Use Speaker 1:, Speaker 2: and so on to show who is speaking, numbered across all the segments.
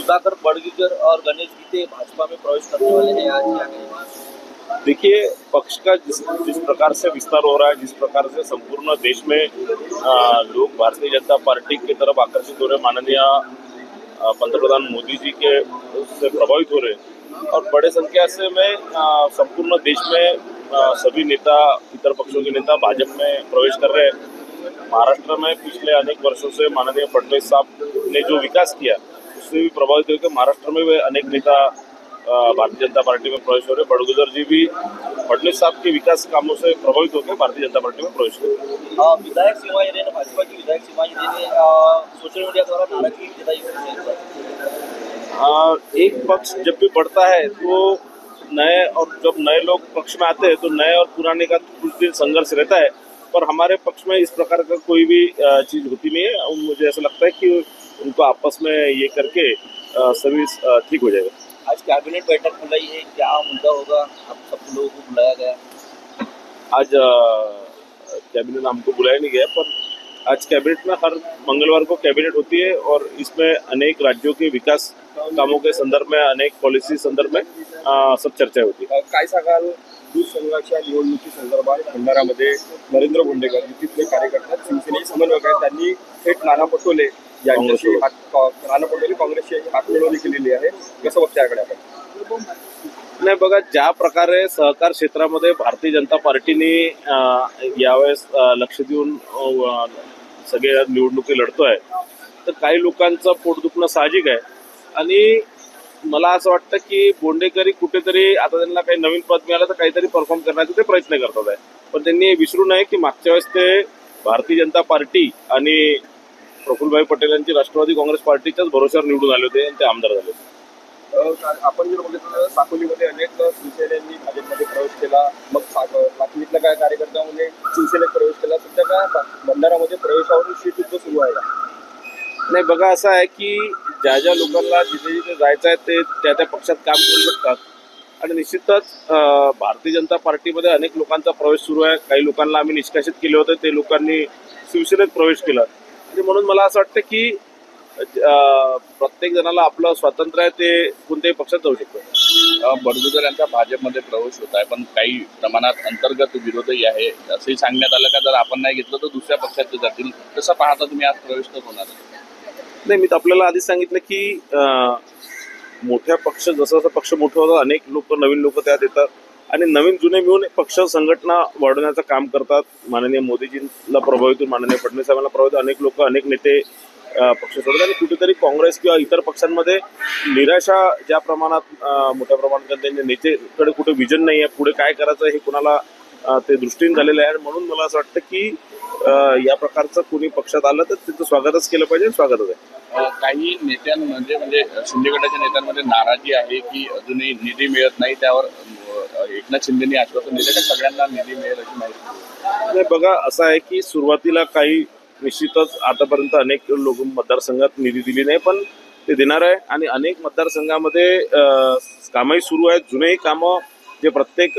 Speaker 1: सुधाकर बड़गीकर और गणेश गीते भाजपा में प्रवेश करने वाले हैं आज या नहीं?
Speaker 2: देखिए, पक्ष का जिस प्रकार से विस्तार हो रहा है, जिस प्रकार से संपूर्ण देश में लोग भारतीय जनता पार्टी की तरफ आकर्षित हो रहे, माननीय पंतप्रधान मोदी जी के उससे प्रभावित हो रहे और बड़े संख्या से में संपूर्ण देश में सभी नेता, इतर पक्षों के नेता भाजपा में प्रवेश कर रहे हैं। महाराष्ट्र में पिछले अनेक वर्षों से माननीय फडणवीस साहब ने जो विकास किया उससे भी प्रभावित होकर महाराष्ट्र में वे अनेक नेता भारतीय जनता पार्टी में प्रवेश हो रहे। बड़गुजर जी भी फडणवीस साहब के विकास कामों से प्रभावित होकर भारतीय जनता पार्टी में प्रवेश हुए।
Speaker 1: विधायक सीमांजलि ने भाजपा की विधायक सीमांजलि ने सोशल मीडिया द्वारा नाराजगी जताई है।
Speaker 2: एक पक्ष जब भी बढ़ता है तो नए और जब नए लोग पक्ष में आते हैं तो नए और पुराने का कुछ दिन संघर्ष रहता है, पर हमारे पक्ष में इस प्रकार का कोई भी चीज होती नहीं है। और मुझे ऐसा लगता है कि उनको आपस में ये करके सभी ठीक हो जाएगा।
Speaker 1: आज कैबिनेट बैठक बुलाई है, क्या मुद्दा होगा? आप सब लोगों को बुलाया गया?
Speaker 2: आज कैबिनेट हमको बुलाया नहीं गया, पर आज कैबिनेट में हर मंगलवार को कैबिनेट होती है और इसमें अनेक राज्यों के विकास कामों के संदर्भ में, अनेक पॉलिसी संदर्भ में सब चर्चा होती है।
Speaker 3: काय सांगाल दूध संघाच्या निवडणुकी संदर्भात भंडारामध्ये नरेंद्र बोंडेकर तिथले कार्यकर्ते शिवसेनेचे समन्वयक आहेत, त्यांनी थेट नाना पटोले यांच्याशी नाना पटोले काँग्रेसची हातमिळवणी केलेली आहे, कसं बघता याकडे आपण?
Speaker 2: नाही बघा, ज्या प्रकारे सहकार क्षेत्रामध्ये भारतीय जनता पार्टीने यावेळेस लक्ष देऊन सगळ्या निवडणुकी लढतोय, तर काही लोकांचं पोट दुखणं साहजिक आहे आणि मला असं वाटतं की बोंडेकरी कुठेतरी आता त्यांना काही नवीन पद मिळालं तर काहीतरी परफॉर्म करण्याचे ते प्रयत्न करतात आहे, पण त्यांनी विसरू नये की मागच्या वेळेस ते भारतीय जनता पार्टी आणि प्रफुल्लभाई पटेल यांची राष्ट्रवादी काँग्रेस पार्टीच्याच भरोश्यावर निवडून आले होते आणि ते आमदार झाले होते।
Speaker 3: आपण जर बघितलं साकोलीमध्ये अनेक शिवसेनेनी भाजपमध्ये प्रवेश केला, मग लातूरातल्या काय कार्यकर्त्यांमध्ये शिवसेनेत प्रवेश केला, सध्या काय भंडारामध्ये प्रवेशावरून शीतयुद्ध सुरू आहे?
Speaker 2: नाही बघा, असं आहे की ज्या ज्या लोकांना जिथे जिथे जायचं आहे ते त्या त्या पक्षात काम करू शकतात आणि निश्चितच भारतीय जनता पार्टीमध्ये अनेक लोकांचा प्रवेश सुरू आहे। काही लोकांना आम्ही निष्कासित केले होते, ते लोकांनी शिवसेनेत प्रवेश केला आणि म्हणून मला असं वाटतं की प्रत्येक जणाला आपलं स्वातंत्र्य आहे, ते कोणत्याही पक्षात जाऊ शकतो।
Speaker 4: बडगुजर यांचा भाजपमध्ये प्रवेश होत आहे, पण काही प्रमाणात अंतर्गत विरोधही आहे असंही सांगण्यात आलं का जर आपण नाही घेतलं तर दुसऱ्या पक्षात जातील, तसं पाहता तुम्ही आज प्रवेश तर होणार
Speaker 2: नाही? मी तर आपल्याला आधीच सांगितलं की मोठ्या पक्ष जसं जसं पक्ष मोठं होतं अनेक लोक नवीन लोक त्यात येतात आणि नवीन जुने मिळून पक्ष संघटना वाढवण्याचं काम करतात। माननीय मोदीजींना प्रभावित, माननीय फडणवीस साहेबांना प्रभावित अनेक लोक, अनेक नेते पक्ष सोडतात आणि कुठेतरी काँग्रेस किंवा इतर पक्षांमध्ये निराशा ज्या प्रमाणात मोठ्या प्रमाणात त्यांच्या नेतेकडे कुठे विजन नाही आहे, पुढे काय करायचं हे कुणाला ते दृष्टीने झालेलं आहे। म्हणून मला असं वाटतं की या प्रकारचं कोणी पक्षात आलं तर त्याचं स्वागतच केलं पाहिजे, स्वागतच आहे।
Speaker 4: काही नेत्यांमध्ये म्हणजे शिंदे गटाच्या नेत्यांमध्ये नाराजी आहे की अजूनही निधी मिळत नाही, त्यावर एकनाथ शिंदेनी आश्वासन दिलं का सगळ्यांना निधी मिळेल अशी माहिती?
Speaker 2: नाही बघा, असं आहे की सुरुवातीला काही निश्चितच आतापर्यंत अनेक लोक मतदारसंघात निधी दिली नाही, पण ते देणार आहे आणि अनेक मतदारसंघामध्ये कामही सुरू आहेत, जुनेही कामं जे प्रत्येक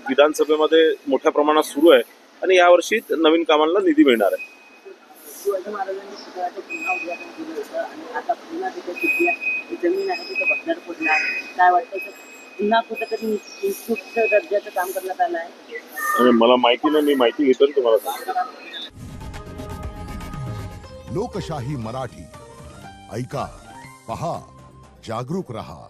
Speaker 2: विधानसभेमध्ये मोठ्या प्रमाणात सुरू आहे आणि यावर्षी नवीन कामांना निधी मिळणार आहे।
Speaker 5: शिवाजी महाराजांनी पुतळ्याचं पुन्हा उद्घाटन केलं होतं आणि आता पुन्हा तिथे तिथली जमीन आहे तिथं भगदाड पडणार, काय वाटतं पुन्हा कुठेतरी इन्स्टिट्यूटचं दर्जाचं काम करण्यात आलं आहे?
Speaker 2: मला माहिती नाही, मी माहिती घेतो तुम्हाला सांगतो।
Speaker 6: लोकशाही मराठी ऐका, पहा, जागरूक रहा।